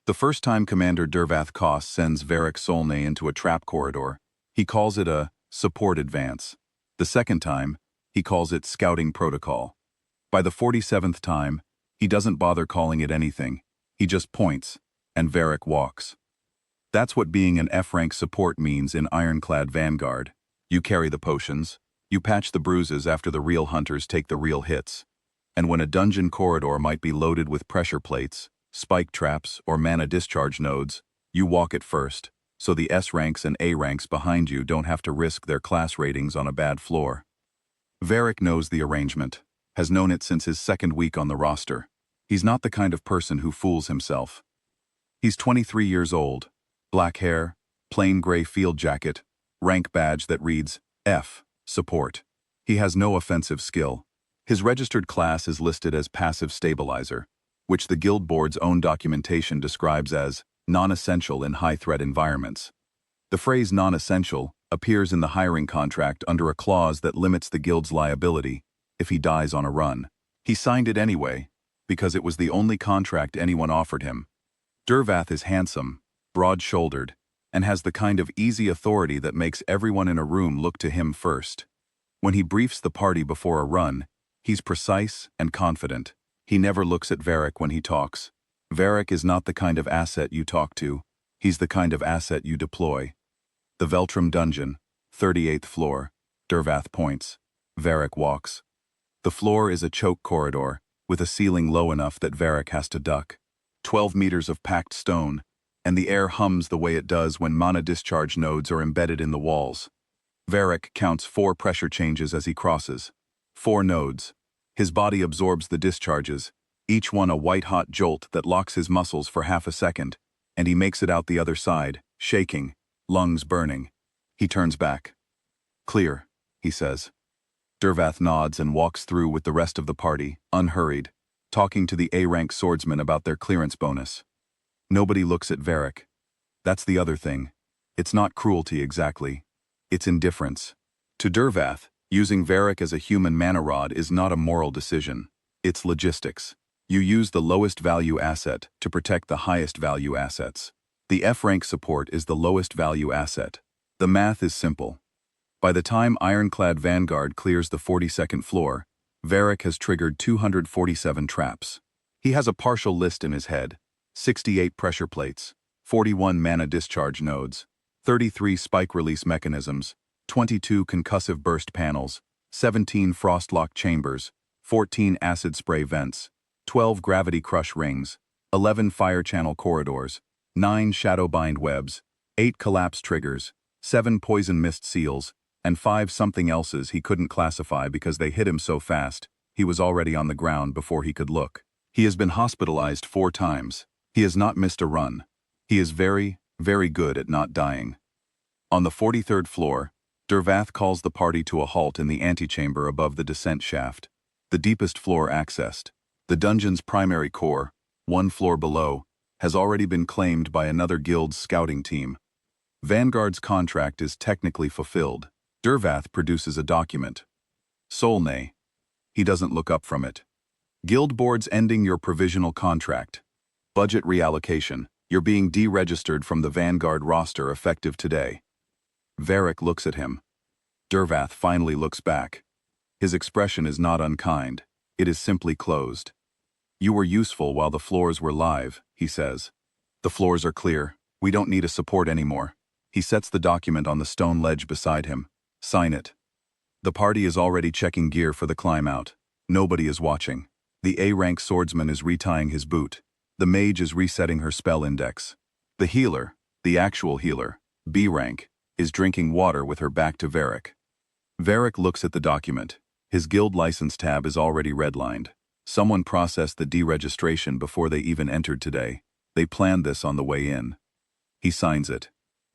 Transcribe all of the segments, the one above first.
The first time Commander Dervath Koss sends Varric Solnay into a trap corridor, he calls it a support advance. The second time, he calls it scouting protocol. By the 47th time, he doesn't bother calling it anything. He just points, and Varric walks. That's what being an F-rank support means in Ironclad Vanguard. You carry the potions, you patch the bruises after the real hunters take the real hits. And when a dungeon corridor might be loaded with pressure plates, spike traps, or mana discharge nodes, you walk it first, so the S ranks and A ranks behind you don't have to risk their class ratings on a bad floor. Varric knows the arrangement, has known it since his second week on the roster. He's not the kind of person who fools himself. He's 23 years old, black hair, plain gray field jacket, rank badge that reads F, support. He has no offensive skill. His registered class is listed as passive stabilizer, which the guild board's own documentation describes as non-essential in high-threat environments. The phrase non-essential appears in the hiring contract under a clause that limits the guild's liability if he dies on a run. He signed it anyway, because it was the only contract anyone offered him. Dervath is handsome, broad-shouldered, and has the kind of easy authority that makes everyone in a room look to him first. When he briefs the party before a run, he's precise and confident. He never looks at Varric when he talks. Varric is not the kind of asset you talk to. He's the kind of asset you deploy. The Veltrum Dungeon, 38th floor. Dervath points. Varric walks. The floor is a choke corridor, with a ceiling low enough that Varric has to duck. 12 meters of packed stone, and the air hums the way it does when mana discharge nodes are embedded in the walls. Varric counts 4 pressure changes as he crosses. 4 nodes. His body absorbs the discharges, each one a white-hot jolt that locks his muscles for half a second, and he makes it out the other side, shaking, lungs burning. He turns back. "Clear," he says. Dervath nods and walks through with the rest of the party, unhurried, talking to the A-rank swordsmen about their clearance bonus. Nobody looks at Varric. That's the other thing. It's not cruelty exactly. It's indifference. To Dervath, using Varric as a human mana rod is not a moral decision. It's logistics. You use the lowest value asset to protect the highest value assets. The F-rank support is the lowest value asset. The math is simple. By the time Ironclad Vanguard clears the 42nd floor, Varric has triggered 247 traps. He has a partial list in his head: 68 pressure plates, 41 mana discharge nodes, 33 spike release mechanisms, 22 concussive burst panels, 17 frostlock chambers, 14 acid spray vents, 12 gravity crush rings, 11 fire channel corridors, 9 shadowbind webs, 8 collapse triggers, 7 poison mist seals, and 5 something elses he couldn't classify because they hit him so fast, he was already on the ground before he could look. He has been hospitalized 4 times. He has not missed a run. He is very, very good at not dying. On the 43rd floor, Dervath calls the party to a halt in the antechamber above the descent shaft, the deepest floor accessed. The dungeon's primary core, 1 floor below, has already been claimed by another guild's scouting team. Vanguard's contract is technically fulfilled. Dervath produces a document. Solnay. He doesn't look up from it. Guild board's ending your provisional contract. Budget reallocation. You're being deregistered from the Vanguard roster effective today. Varric looks at him. Dervath finally looks back. His expression is not unkind. It is simply closed. "You were useful while the floors were live," he says. "The floors are clear. We don't need a support anymore." He sets the document on the stone ledge beside him. "Sign it." The party is already checking gear for the climb out. Nobody is watching. The A-rank swordsman is retying his boot. The mage is resetting her spell index. The healer, the actual healer, B-rank, is drinking water with her back to Varric. Varric looks at the document. His guild license tab is already redlined. Someone processed the deregistration before they even entered today. They planned this on the way in. He signs it.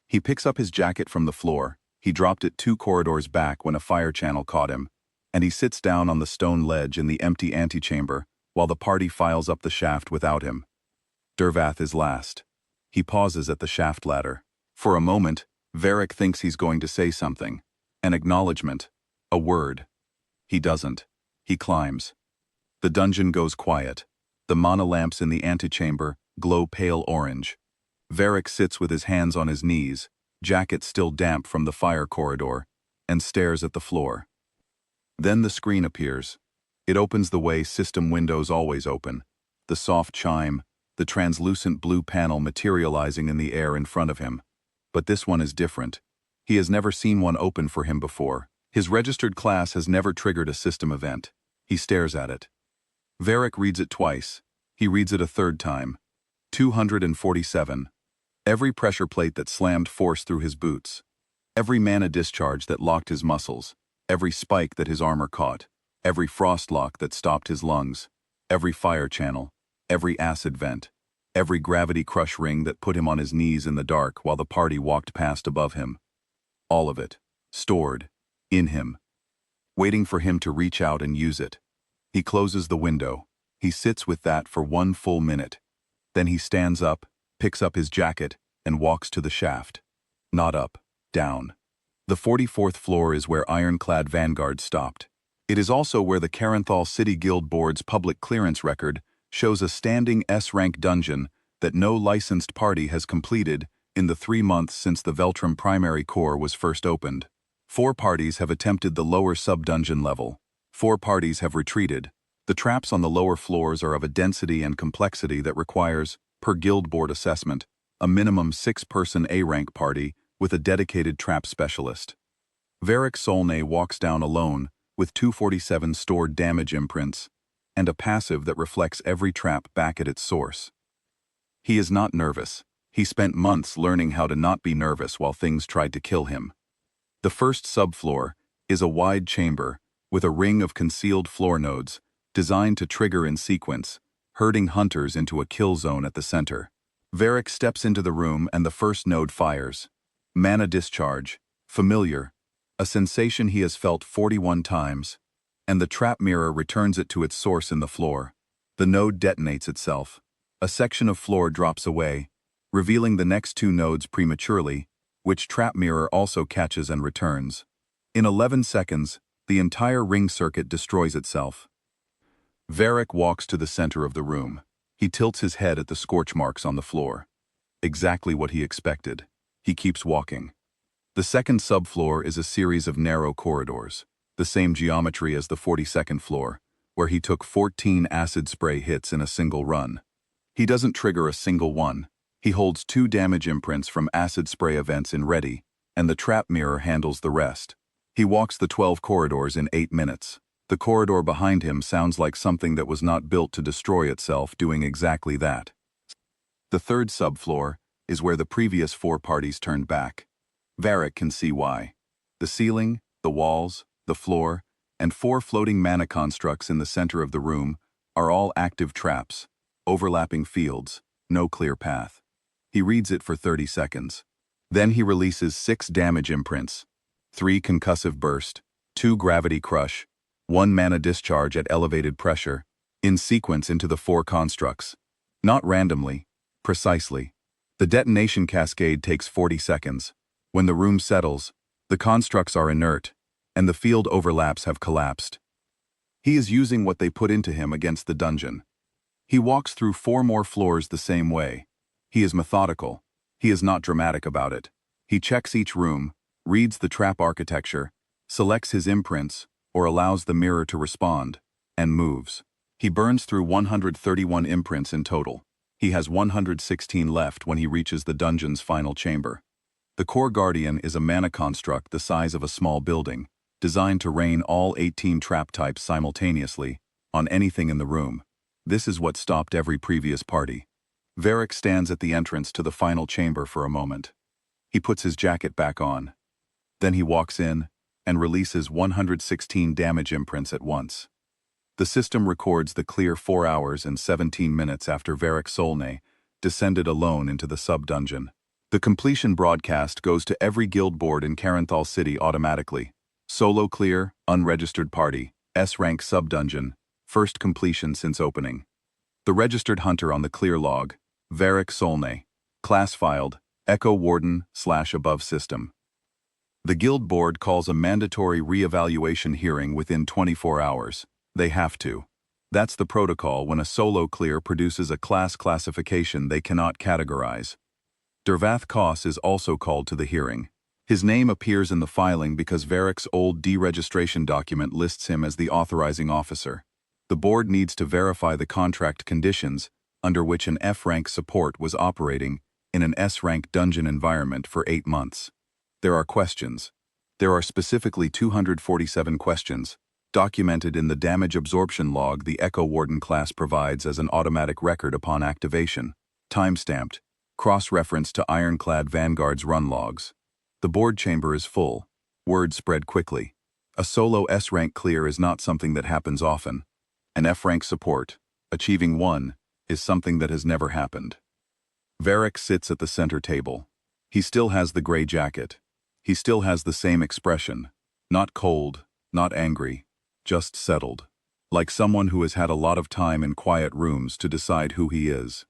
He picks up his jacket from the floor. He dropped it 2 corridors back when a fire channel caught him, and he sits down on the stone ledge in the empty antechamber while the party files up the shaft without him. Dervath is last. He pauses at the shaft ladder. For a moment, Varric thinks he's going to say something. An acknowledgement. A word. He doesn't. He climbs. The dungeon goes quiet. The mana lamps in the antechamber glow pale orange. Varric sits with his hands on his knees, jacket still damp from the fire corridor, and stares at the floor. Then the screen appears. It opens the way system windows always open. The soft chime, the translucent blue panel materializing in the air in front of him. But this one is different. He has never seen one open for him before. His registered class has never triggered a system event. He stares at it. Varric reads it twice. He reads it a third time. 247. Every pressure plate that slammed force through his boots. Every mana discharge that locked his muscles. Every spike that his armor caught. Every frost lock that stopped his lungs. Every fire channel. Every acid vent. Every gravity crush ring that put him on his knees in the dark while the party walked past above him. All of it. Stored. In him. Waiting for him to reach out and use it. He closes the window. He sits with that for 1 full minute. Then he stands up, picks up his jacket, and walks to the shaft. Not up, down. The 44th floor is where ironclad Vanguard stopped. It is also where the Carenthal City Guild Board's public clearance record shows a standing S-rank dungeon that no licensed party has completed in the 3 months since the Veltrum Primary Core was first opened. 4 parties have attempted the lower sub-dungeon level. 4 parties have retreated. The traps on the lower floors are of a density and complexity that requires, per Guild Board assessment, a minimum 6-person A-rank party with a dedicated trap specialist. Varric Solnay walks down alone with 247 stored damage imprints and a passive that reflects every trap back at its source. He is not nervous. He spent months learning how to not be nervous while things tried to kill him. The first subfloor is a wide chamber with a ring of concealed floor nodes designed to trigger in sequence, herding hunters into a kill zone at the center. Varric steps into the room and the first node fires. Mana discharge, familiar, a sensation he has felt 41 times, and the trap mirror returns it to its source in the floor. The node detonates itself. A section of floor drops away, revealing the next 2 nodes prematurely, which trap mirror also catches and returns. In 11 seconds, the entire ring circuit destroys itself. Varric walks to the center of the room. He tilts his head at the scorch marks on the floor. Exactly what he expected. He keeps walking. The second subfloor is a series of narrow corridors, the same geometry as the 42nd floor, where he took 14 acid spray hits in a single run. He doesn't trigger a single one. He holds 2 damage imprints from acid spray events in ready, and the trap mirror handles the rest. He walks the 12 corridors in 8 minutes. The corridor behind him sounds like something that was not built to destroy itself, doing exactly that. The third subfloor is where the previous 4 parties turned back. Varric can see why. The ceiling, the walls, the floor, and 4 floating mana constructs in the center of the room are all active traps, overlapping fields, no clear path. He reads it for 30 seconds. Then he releases 6 damage imprints, 3 concussive burst, 2 gravity crush, 1 mana discharge at elevated pressure, in sequence into the 4 constructs. Not randomly, precisely. The detonation cascade takes 40 seconds. When the room settles, the constructs are inert, and the field overlaps have collapsed. He is using what they put into him against the dungeon. He walks through 4 more floors the same way. He is methodical. He is not dramatic about it. He checks each room, reads the trap architecture, selects his imprints, or allows the mirror to respond, and moves. He burns through 131 imprints in total. He has 116 left when he reaches the dungeon's final chamber. The Core Guardian is a mana construct the size of a small building, designed to rain all 18 trap types simultaneously on anything in the room. This is what stopped every previous party. Varric stands at the entrance to the final chamber for a moment. He puts his jacket back on. Then he walks in and releases 116 damage imprints at once. The system records the clear 4 hours and 17 minutes after Varric Solnay descended alone into the sub-dungeon. The completion broadcast goes to every guild board in Carenthal City automatically. Solo clear, unregistered party, S-rank sub-dungeon, first completion since opening. The registered hunter on the clear log, Varric Solnay, class filed, Echo Warden/above system. The guild board calls a mandatory re-evaluation hearing within 24 hours. They have to. That's the protocol when a solo clear produces a class classification they cannot categorize. Dervath Koss is also called to the hearing. His name appears in the filing because Varick's old deregistration document lists him as the authorizing officer. The board needs to verify the contract conditions under which an F-rank support was operating in an S-rank dungeon environment for 8 months. There are questions. There are specifically 247 questions, documented in the damage absorption log the Echo Warden class provides as an automatic record upon activation, timestamped, cross-referenced to Ironclad Vanguard's run logs. The board chamber is full. Word spread quickly. A solo S-rank clear is not something that happens often. An F-rank support, achieving 1, is something that has never happened. Varick sits at the center table. He still has the gray jacket. He still has the same expression. Not cold, not angry, just settled. Like someone who has had a lot of time in quiet rooms to decide who he is.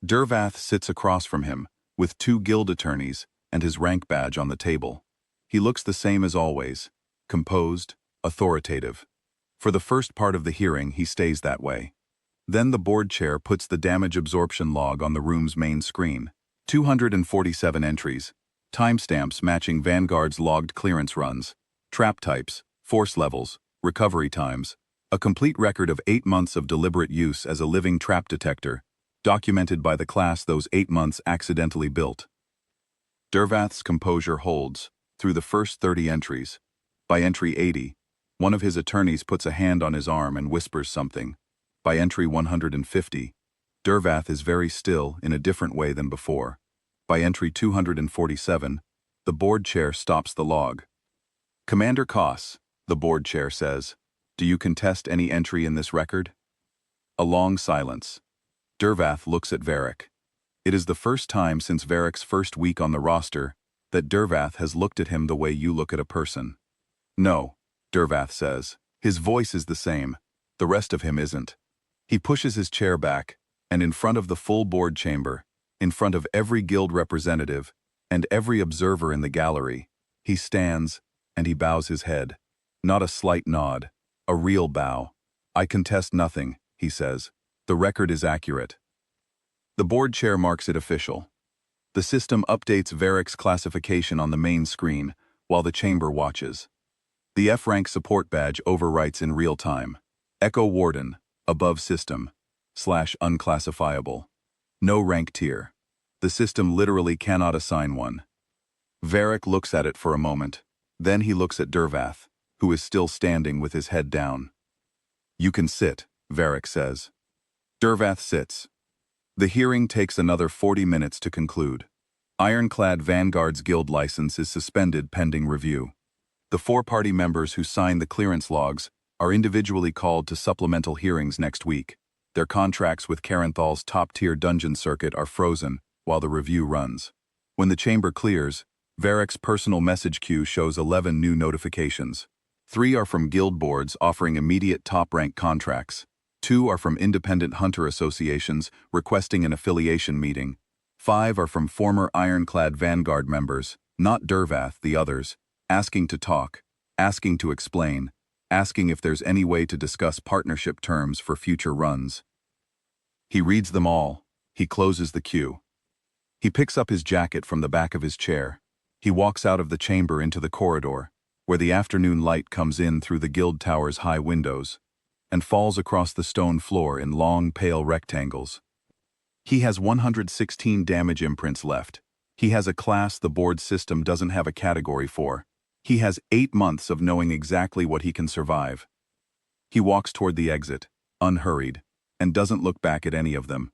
Dervath sits across from him, with 2 guild attorneys and his rank badge on the table. He looks the same as always, composed, authoritative. For the first part of the hearing, he stays that way. Then the board chair puts the damage absorption log on the room's main screen. 247 entries, timestamps matching Vanguard's logged clearance runs, trap types, force levels, recovery times, a complete record of 8 months of deliberate use as a living trap detector, documented by the class those 8 months accidentally built. Dervath's composure holds through the first 30 entries. By entry 80, one of his attorneys puts a hand on his arm and whispers something. By entry 150, Dervath is very still in a different way than before. By entry 247, the board chair stops the log. "Commander Koss," the board chair says, "do you contest any entry in this record?" A long silence. Dervath looks at Varick. It is the first time since Varick's first week on the roster that Dervath has looked at him the way you look at a person. "No," Dervath says. His voice is the same. The rest of him isn't. He pushes his chair back, and in front of the full board chamber, in front of every guild representative and every observer in the gallery, he stands and he bows his head. Not a slight nod, a real bow. "I contest nothing," he says. "The record is accurate." The board chair marks it official. The system updates Varick's classification on the main screen while the chamber watches. The F-rank support badge overwrites in real time. Echo Warden, above system, /unclassifiable. No rank tier. The system literally cannot assign one. Varick looks at it for a moment. Then he looks at Dervath, who is still standing with his head down. "You can sit," Varick says. Dervath sits. The hearing takes another 40 minutes to conclude. Ironclad Vanguard's guild license is suspended pending review. The 4-party members who sign the clearance logs are individually called to supplemental hearings next week. Their contracts with Karenthal's top-tier dungeon circuit are frozen while the review runs. When the chamber clears, Varick's personal message queue shows 11 new notifications. 3 are from guild boards offering immediate top-rank contracts. 2 are from independent hunter associations requesting an affiliation meeting. 5 are from former Ironclad Vanguard members, not Dervath, the others, asking to talk, asking to explain, asking if there's any way to discuss partnership terms for future runs. He reads them all. He closes the queue. He picks up his jacket from the back of his chair. He walks out of the chamber into the corridor, where the afternoon light comes in through the guild tower's high windows, and falls across the stone floor in long, pale rectangles. He has 116 damage imprints left. He has a class the board system doesn't have a category for. He has 8 months of knowing exactly what he can survive. He walks toward the exit, unhurried, and doesn't look back at any of them.